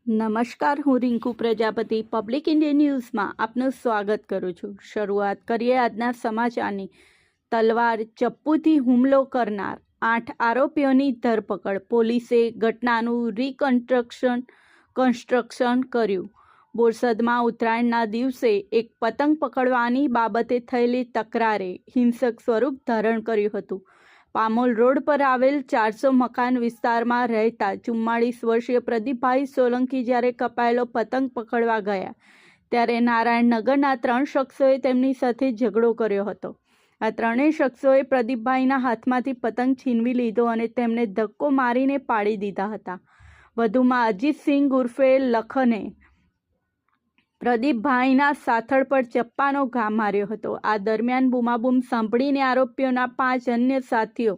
નમસ્કાર, હું Rinku Prajapati public India ન્યૂઝમાં આપનું સ્વાગત કરું છું। શરૂઆત કરીએ આજના સમાચારની। તલવાર ચપ્પુથી હુમલો કરનાર 8 આરોપીઓની ધરપકડ। પોલીસે ઘટનાનું કન્સ્ટ્રક્શન કર્યું। બોરસદમાં ઉત્તરાયણના દિવસે એક પતંગ પકડવાની બાબતે થયેલી તકરારે હિંસક સ્વરૂપ ધારણ કર્યું હતું। પામોલ રોડ પર આવેલ 400 મકાન વિસ્તારમાં રહેતા 44 વર્ષીય પ્રદીપભાઈ સોલંકી જ્યારે કપાયેલો પતંગ પકડવા ગયા ત્યારે નારાયણનગરના 3 શખ્સોએ તેમની સાથે ઝઘડો કર્યો હતો। આ ત્રણેય શખ્સોએ પ્રદીપભાઈના હાથમાંથી પતંગ છીનવી લીધો અને તેમને ધક્કો મારીને પાડી દીધા હતા। વધુમાં અજીતસિંહ ઉર્ફે લખને પ્રદીપભાઈના સાથળ પર ચપ્પાનો ઘા માર્યો હતો। આ દરમિયાન બૂમાબૂમ સાંભળીને આરોપીઓના 5 અન્ય સાથીઓ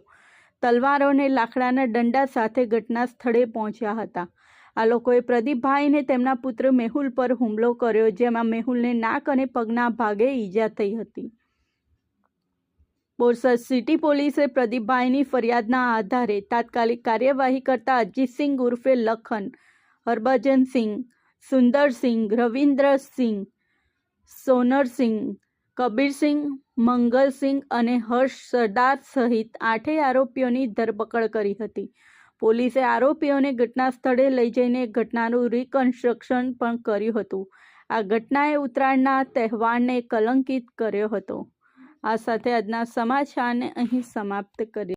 તલવારો અને લાકડાના દંડા સાથે ઘટના સ્થળે પહોંચ્યા હતા। આ લોકોએ પ્રદીપભાઈને તેમના પુત્ર મેહુલ પર હુમલો કર્યો, જેમાં મેહુલને નાક અને પગના ભાગે ઈજા થઈ હતી। બોરસદ સિટી પોલીસે પ્રદીપભાઈની ફરિયાદના આધારે તાત્કાલિક કાર્યવાહી કરતા અજીતસિંહ ઉર્ફે લખન, હરભજનસિંહ, સુંદરસિંહ, રવિન્દ્રસિંહ, સોનરસિંહ, કબીરસિંહ, મંગલસિંહ અને હર્ષ સરદાર સહિત 8 આરોપીઓની ધરપકડ કરી હતી। પોલીસે આરોપીઓને ઘટના સ્થળે લઈ જઈને ઘટનાનું રિકન્સ્ટ્રક્શન પણ કર્યું હતું। આ ઘટનાએ ઉત્તરાયણના તહેવારને કલંકિત કર્યો હતો। આ સાથે આજના સમાચારને અહીં સમાપ્ત કરીએ।